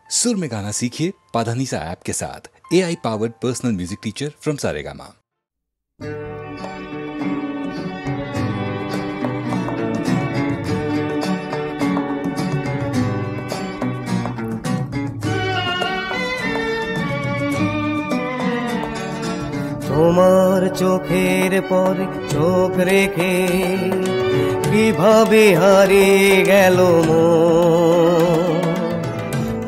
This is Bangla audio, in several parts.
सुर में गाना सीखिए पाधानीसा ऐप के साथ। AI powered personal music teacher from Saregama. তোমার চোখের পরে চোখ রেখে কিভাবে হারিয়ে গেল মন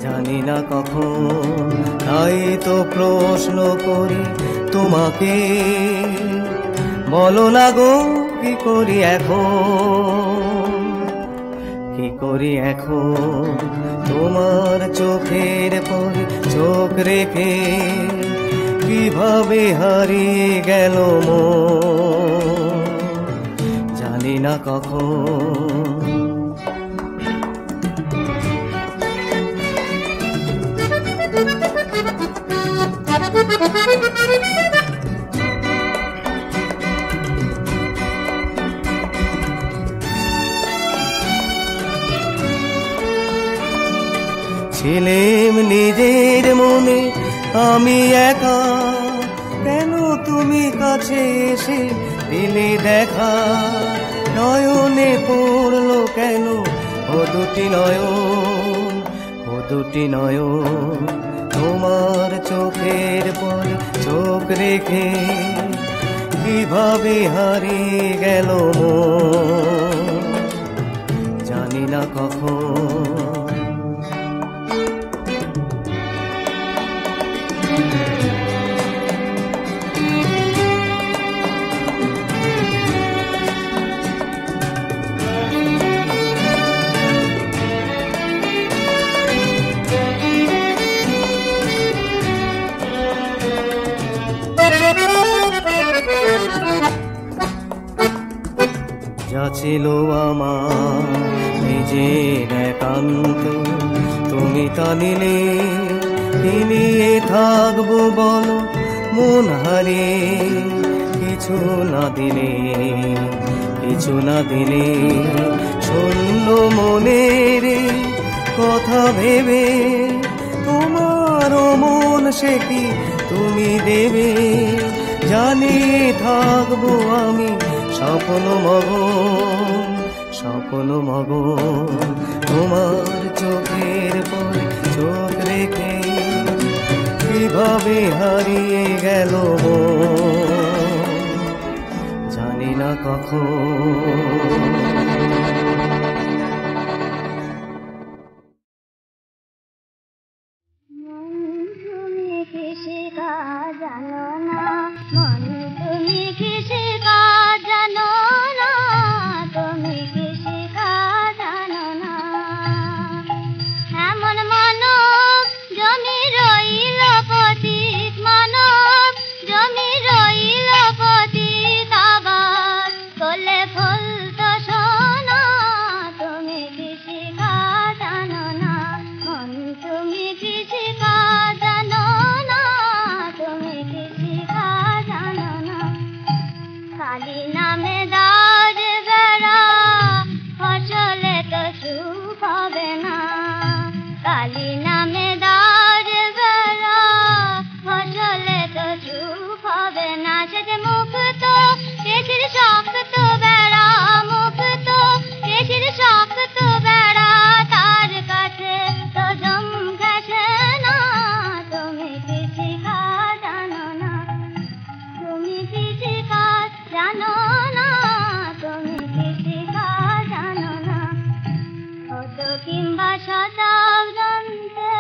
জানি না কখন, তাই তো প্রশ্ন করি তোমাকে, বলো না গো কি করি এখন, কি করি এখন। তোমার চোখের পরে চোখ রেখে কিভাবে হারিয়ে গেল মন জানি না কখন। ছিলেম নিজের মনে আমি একা, কেন তুমি কাছে এসে দিলে দেখা, নয়নে পড়লো কেন ও দুটি নয়ন, ও দুটি নয়ন। তোমার চোখের পরে চোখ রেখে কিভাবে হারিয়ে গেল মন জানি না কখন। যা ছিল আমার নিজের একান্ত তুমি তা নিলে, কি নিয়ে থাকবো বলো মন হারিয়ে, কিছু না দিলে, কিছু না দিলে। শূন্য মনের কথা ভেবে তোমার মন সে কি তুমি দেবে, জানিয়ে থাকবো আমি স্বপ্ন মগন, স্বপ্ন মগন। তোমার চোখের পরে চোখ রেখে কিভাবে হারিয়ে গেল মন জানি না কখন। কিংবা শতাব্দন্তে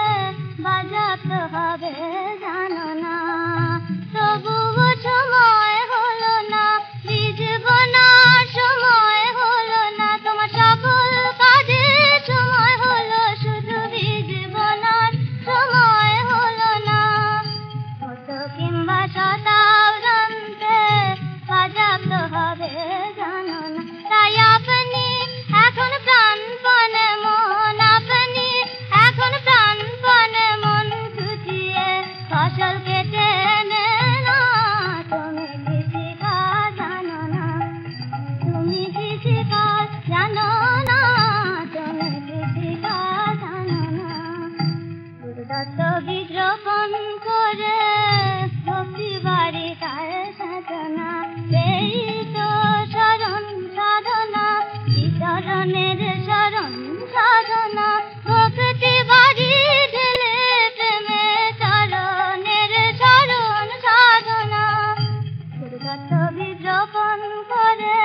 বিজ্ঞাপন করে ভক্তি বাড়ি তার সাধনা, এই তো শরণ সাধনা, চরণের শরণ সাধনা, ভক্তি বাড়ি ঢেলে প্রেমে চরণের শরণ সাধনা। গুরুদত্ত বিজ্ঞাপন করে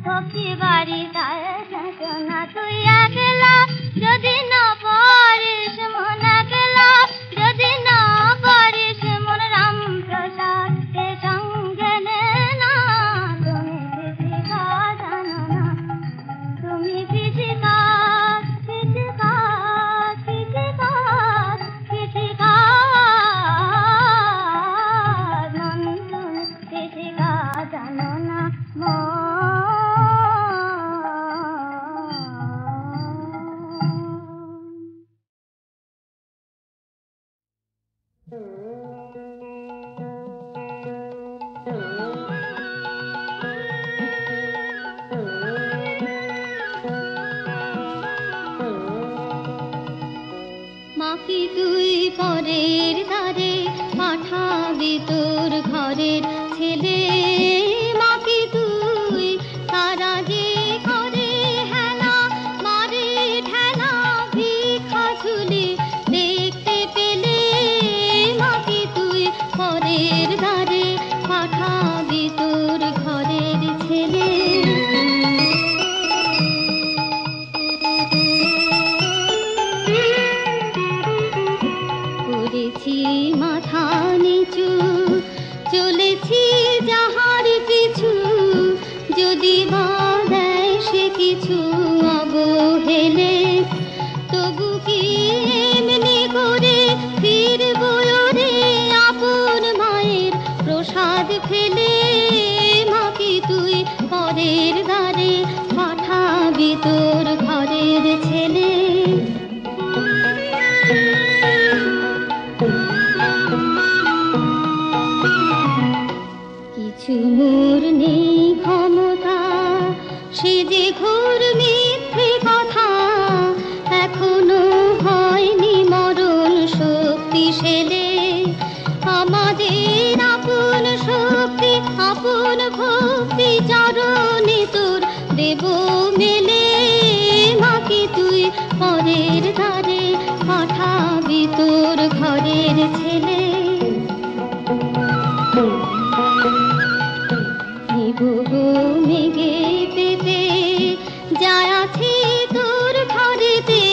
ভক্তি বাড়ি তার সাধনা, তুই একলা যদি না পারিস মন, একলা যদি না পারিস মন, রাম প্রসাদ কে সঙ্গে নে না। তুমি পিছিকা জানো না, তুমি পিছিকা পিছিকা পিছিকা পিছিকা মন, তুমি পিছিকা জানো না মন। মাকে তুই পরের দ্বারে পাঠাবি তোর ঘরের ছেলে, মাকে তুই তারা যে করে হেলা মারে ঠেলা ভিক্ষা ঝুলি দেখতে পেলে, মাকে তুই পরের দ্বারে পাঠাবি তোর ঘরের ছেলে। করেছি মাথা নিচু, চলেছি যাহার পিছু, যদি বা দেয় সে কিছু অবহেলে, তবু কি এমনি করে ফিরব রে আপন মায়ের প্রসাদ ফেলে, মাকে তুই পরের দ্বারে পাঠাবি তোর ঘরের ছেলে। কিছু মোর নেই ক্ষমতা, সে যে ঘোর মিথ্যে কথা, এখনো হয়নি মরণ শক্তিশালী, আমাদের আপন শক্তি আপন ভক্তি চরণে তোর দেব মেলে, মাকে তুই পরের দ্বারে পাঠাবি তোর ঘরের ছেলে। মেঘে পেতে যায় আছে তোর ঘরেতে,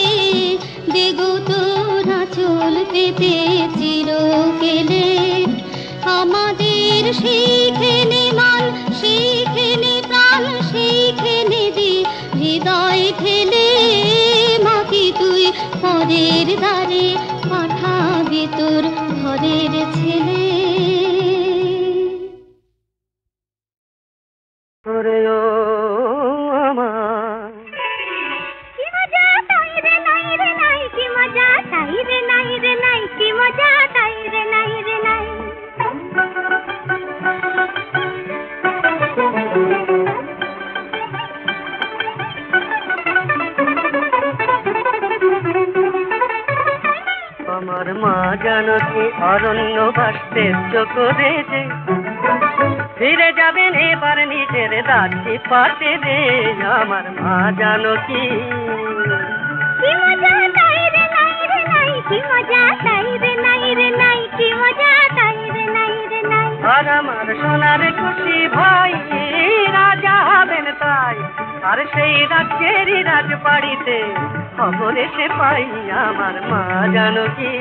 দেগো তোর আঁচল পেতে চিরকেলে, আমাদের সেইখানে মান সেইখানে প্রাণ সেইখানে দি হৃদয় ঠেলে, মাকে তুই পরের দ্বারে পাঠাবি তোর ঘরের ছেলে। আমার মা জানকী অরণ্যবাস ত্যায্য করেছে, ফিরে যাবেন এবার নিজের দাসী পাতে রে। আমার মা জানকী কি মজা তাই রে নাই রে নাই, কি মজা তাই রে নাই রে নাই, কি মজা তাই রে নাই রে নাই। আর আমার সোনার খুশি ভাই রাজা হবেন তাই, আর সেই রাজ্যেরই রাজবাড়িতে খবর এসে পাই আমার মা জানকী।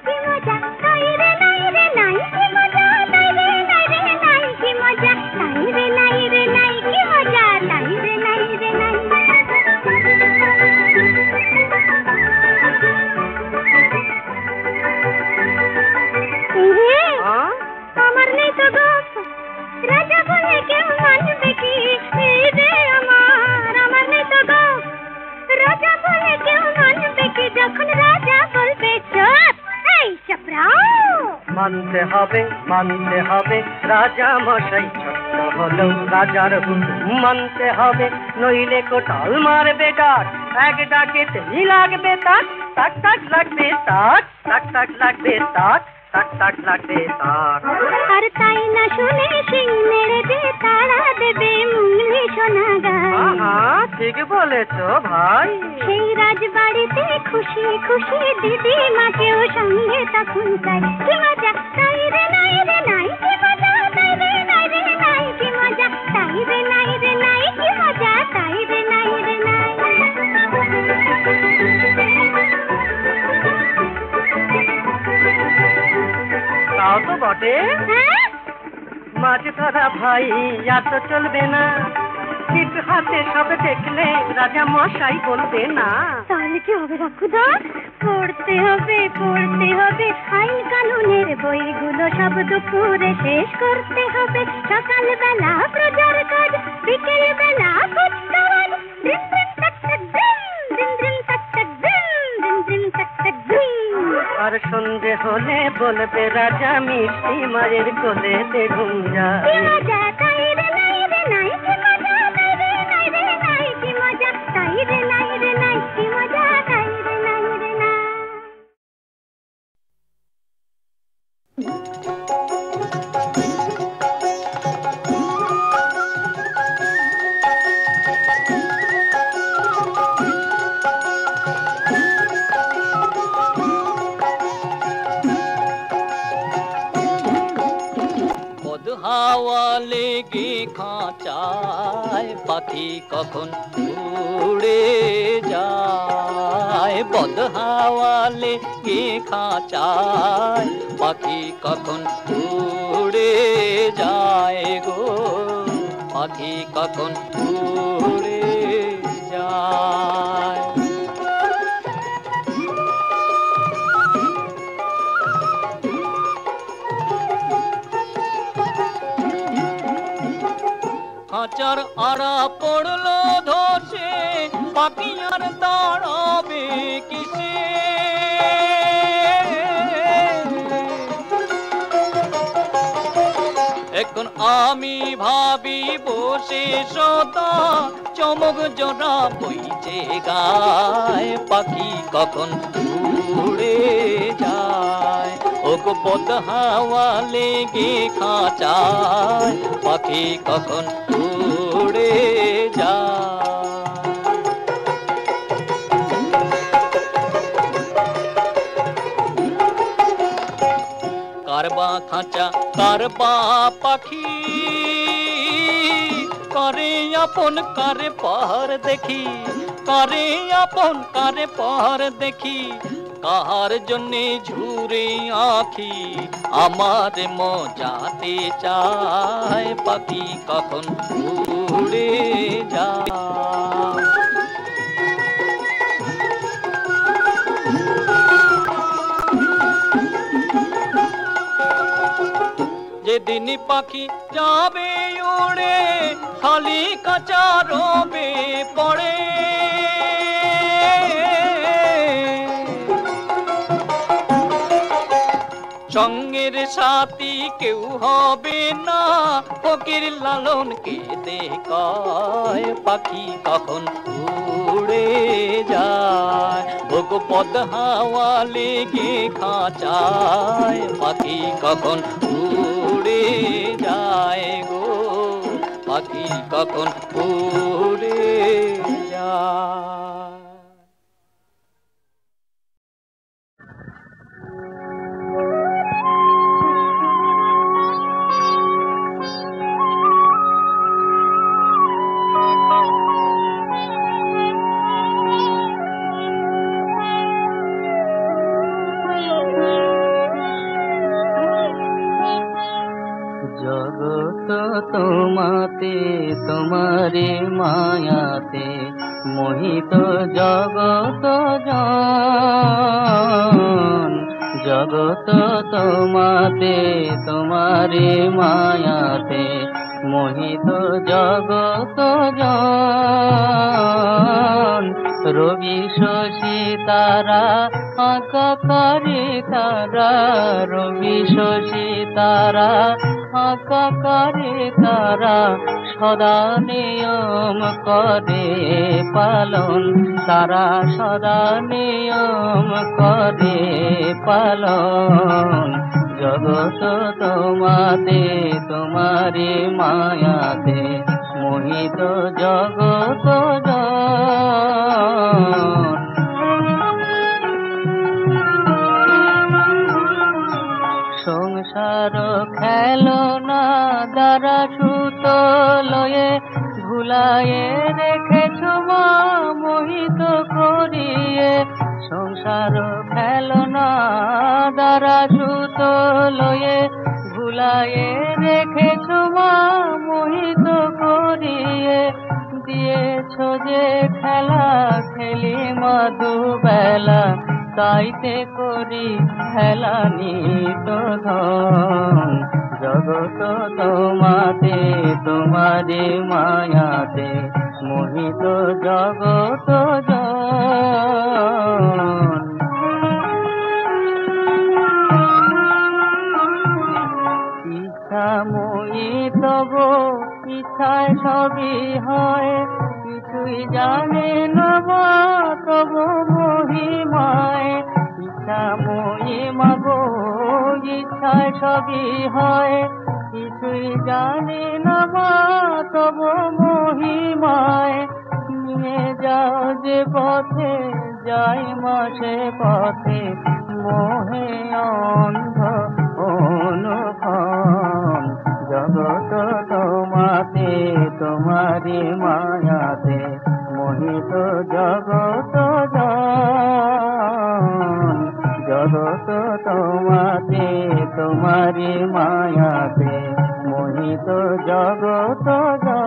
কি মজা তাই রে নাই রে নাই, কি মজা তাই রে নাই রে নাই, কি মজা তাই রে নাই রে নাই, কি মজা তাই রে নাই রে নাই। আমার নেই তো গোপ, রাজা বলে কেউ মানবে কি রে আমার, আমার নেই তো গোপ, রাজা বলে কেউ মানবে কি, যখন রাজা বলবে চুপ এই চুপ রাও। মানতে হবে রাজা মশাই চুপ হলেও রাজার হুকুম মানতে হবে, নইলে কোটাল মারবে ডাক। এক ডাকেতেই লাগবে তাক, তাক তাক লাগবে তাক, তাক তাক লাগবে তাক, তাক তাক লাগবে তাক। আর তাই না শুনে সিং মেরে দে, তারা দেবে মুঙ্গলি সোনা গায়। ঠিক বলেছ ভাই। সেই রাজবাড়িতে খুশি খুশি দিদি মাকেও সঙ্গে তখন চাই। কি মজা তাই রে নাই রে নাই, কি মজা তাই রে নাই রে নাই, কি মজা তাই রে নাই রে নাই, কি মজা তাই রে নাই রে নাই। তাও তো বটে। মাছ ধরা ভাই আর তো চলবে না, ছিপ হাতে সব দেখলে রাজা মশাই বলবে না। তাহলে কি হবে রাখুদা? পড়তে হবে পড়তে হবে আইন কানুনের বইগুলো সব দুপুরে শেষ করতে হবে। সকালবেলা প্রজার কাজ, বিকেল বেলা কুচকাওয়াজ। দিন দিন টাক টাক দিন, দিন দিন টাক টাক দিন, দিন দিন টাক টাক দিন। আর সন্ধে হলে বলবে রাজা মিষ্টি মায়ের কোলে দেখুন যা। কি মজা তাই রে নাই রে নাই, কি মজা তাই রে নাই রে নাই, কি মজা তাই রে নাই রে নাই, কি মজা তাই রে নাই রে নাই। হাওয়া লেগে খাঁচায় পাখি কখন উড়ে যায়। বদ হাওয়া লেগে খাঁচায় পাখি কখন উড়ে যায় গো, পাখি কখন উড়ে যায়। খাঁচার আড়া পড়লো ধসে, পাখি আর দাঁড়াবে কিসে। এখন আমি ভাবি বসে সদা, চমক জোড়া বইছে গায়, পাখি কখন উড়ে যায়। ওগো বদ হাওয়া লেগে খাঁচায় পাখি কখন উড়ে যায়। কারবা খাঁচা কারবা পাখি, করে আপন কারে পার দেখি, করে আপন কারে পার দেখি। কাহার জন্যে ঝুরে আখি আমার মজাতে চায়, পাখি কখন উড়ে যায়। যেদিন পাখি যাবে উড়ে, খালি কাঁচা রবে পড়ে। সঙ্গের সাথী কেউ হবে না, ফকির লালনকে দেখায়, পাখি কখন উড়ে যায়। ওগো পদ হাওয়া লেগে খাঁচায় পাখি কখন উড়ে যায় গো, পাখি কখন উড়ে যায়। জগত তোমাতে তোমারে মায়াতে মোহিত জগত জন। জগত তোমাতে তোমারে মায়াতে মোহিত জগত জন। রবি শশী তারা আঁকা করে তারা, রবি শশী তারা আকারে তারা সদা নিয়ম করে পালন, তারা সদা নিয়ম করে পালন। জগত তোমাতে তোমারি মায়াতে মোহিত জগত সংসার খেলনা দ্বারা সুত লয়ে ভুলায়ে রেখেছ মা মোহিত করিয়ে। সংসার খেলনা দ্বারা সুত লয়ে ভুলায়ে রেখেছ মা মোহিত করিয়ে। দিয়েছ যে খেলা খেলি মধুবেলা, তাইতে করি খেলা নিত ধন। জগত তোমাতে তোমারি মায়াতে মোহিত জগত জন। ইচ্ছা মই তব ইচ্ছায় সবই হয়, কিছুই জানে না মা তব মহিমায়। ইচ্ছা মই মাগো ইচ্ছায় সবই হয়, কিছুই জানি না মা তব মহিমায়। নিয়ে যাও যে পথে যাই মা সে পথে মোহে অন্ধ অনুক্ষণ। জগত তোমাতে তোমারি মায়াতে মোহিত জগত জন। জগত তোমাতে তোমারি মায়াতে মোহিত জগত জন।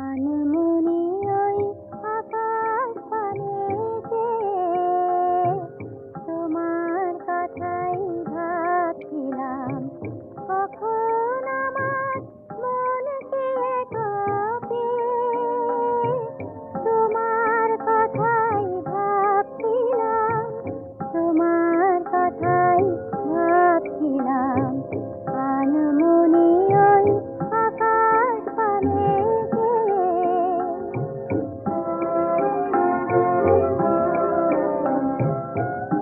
আনমনে ওই আকাশ পানেতে তোমার কথাই ভাবছিলাম, কখন আমার মনকে কাঁপে। তোমার কথাই ভাবছিলাম, তোমার কথাই ভাবছিলাম। আনমনে ওই আকাশ পানেতে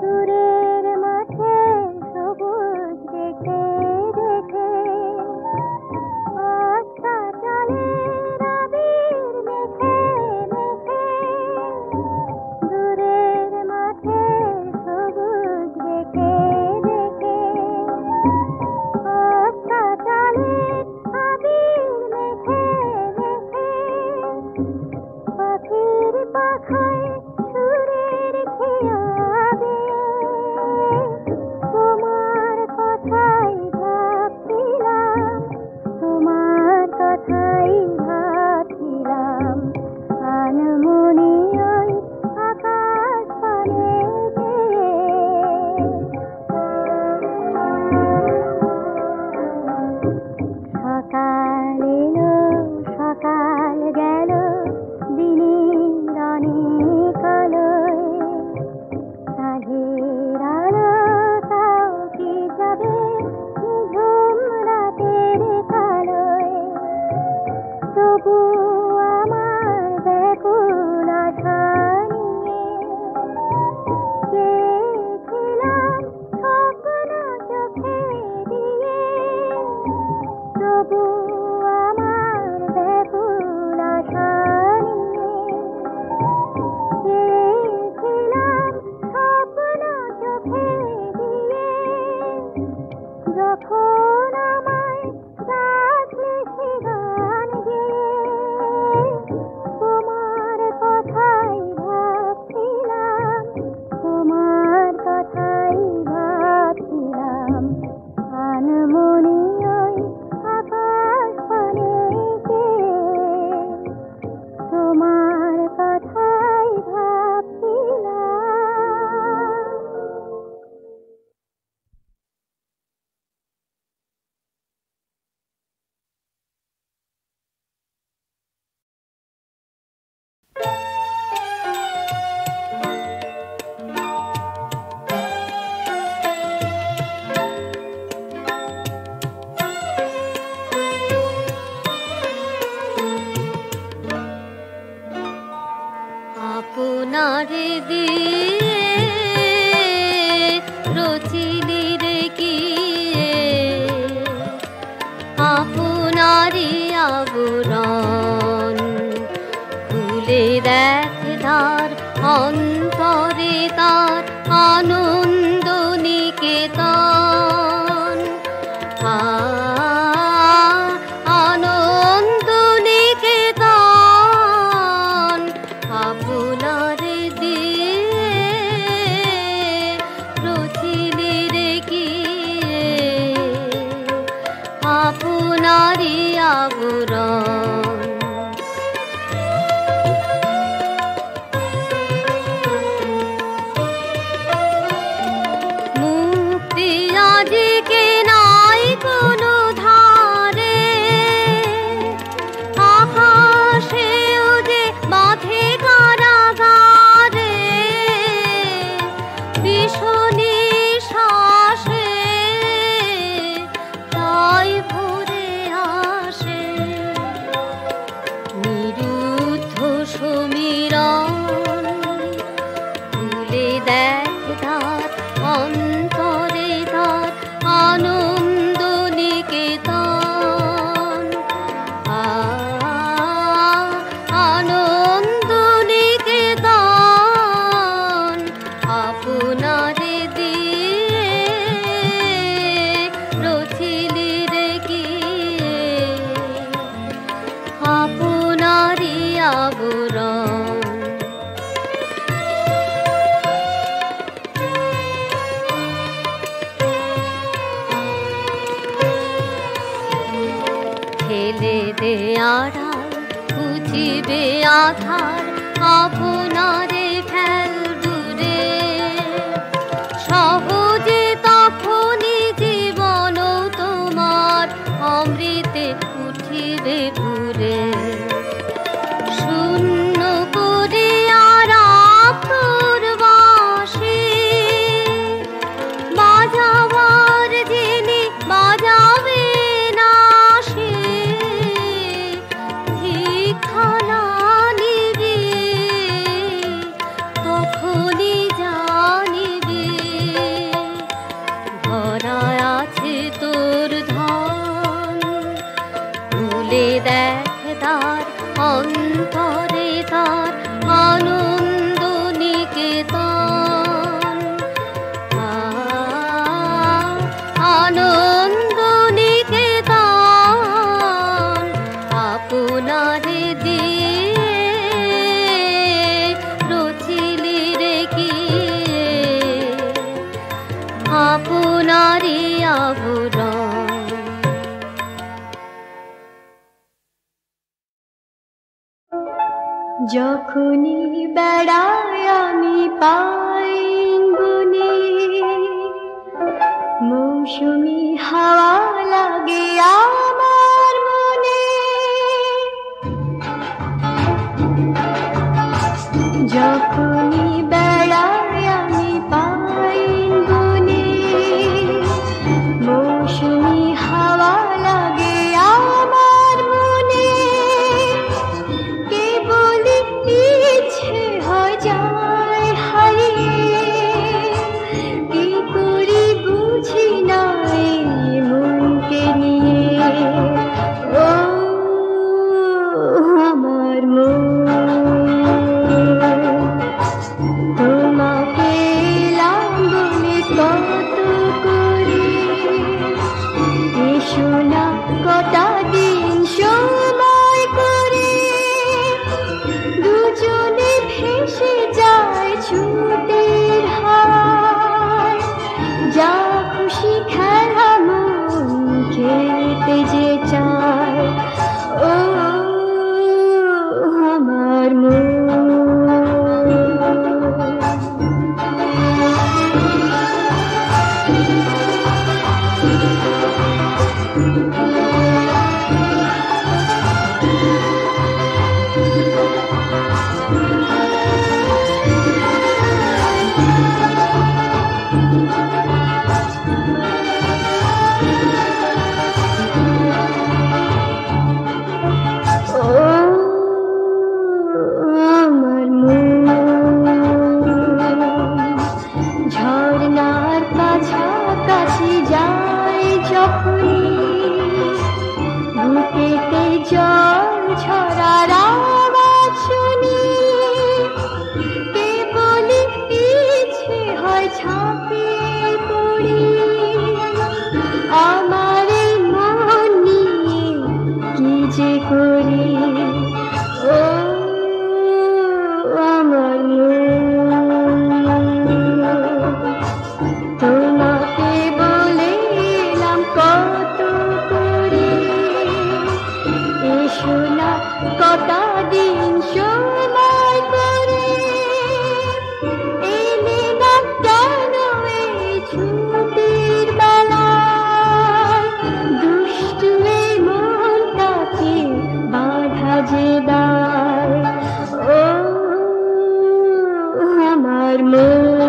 দূরের মাঠে সবুজ দেখে দেখে আস্থা চলে রাবির মেখে মেখে। দূরের মাঠে সবুজ দেখে দেখে আস্থা চলে আবির মেখে মেখে। পাখির পাখায় সুরের খেয়াবে তোমার কথাই ভাবছিলাম, তোমার কথাই ভাবছিলাম। আনমনে ওই আকাশ পানেতে সকাল এলো সকাল গেল দিনের অনেক আলোয়। সাঁঝের আলো তাও কি যাবে নিঝুম রাতের কালোয়। তবু আমার ব্যাকুল আশা নিয়ে চেয়েছিলাম স্বপ্ন চোখে দিয়ে। তবু আমার ব্যাকুল আশা নিয়ে চেয়েছিলাম স্বপ্ন চোখে দিয়ে। যখন আমায় ডাকলে সে গান গেয়ে তোমার কথাই ভাবছিলাম, তোমার কথাই ভাবছিলাম। আনমনে ওই আকাশ পানেতে তোমার কথাই ভাবছিলাম। আবরণ খুলে দেখ দ্বার অন্তরে তার আনন্দ নিকেতন আনন্দ নিকেতন আপনার দিয়ে রচিলি রে কি আপনারই আবরণ মুক্তি আজকে নাই কোনো ধারে আকাশেও যে বাঁধে কারাগারে ভীষণী শ্বাসে তাই ভরে আসে নিরুদ্ধ সমীরণ ভুলে দেখ ধার অন্তরে তার আনন্দ নিকেতন আনন্দ নিকেতন আপনারে দিয়ে রচিলি রে কি আপনারই আবরণ ঠেলে দে আড়াল বুঝিবে আধার আপনারে ফেল দূরে সহজে তখনই জীবন তোমার অমৃতে উঠিবে ভুরে শূন্য করে আর তোর বাঁশি বাজাবার যিনি বাজাবে না সে ভিক্ষানা নিবি তখনই জানিবি ধরায় আছে তোর ধন ভুলে দেখ তার অন্তরে তার আনন্দ নিকেতন আনন্দ নিকেতন আপনারে দিয়ে রচিলি রে কি আপনারই আবরণ যখনই বেড়াই আমি পাই গুনে মৌসুমি হাওয়া লাগে আমার মনে যখনই বেড়াই আমি পাই গুনে মৌসুমি হাওয়া লাগে আমার মনে কেবল ইচ্ছে হয় যায় হারিয়ে কি করি বুঝি না এই মনকে নিয়ে কটা দিন সময় করে এলে না কেন এই ছুটির বেলায় দুষ্টু এই মনটাকে বাধা যে দায় ও আমার মন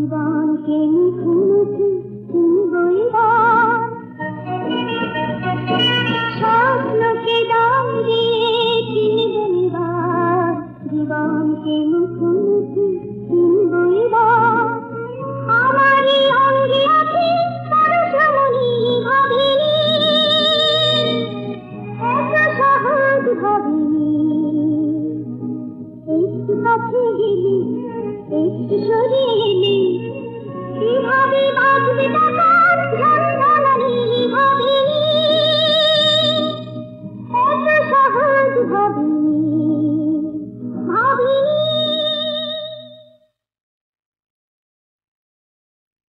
জীবনকে মুখোমুখি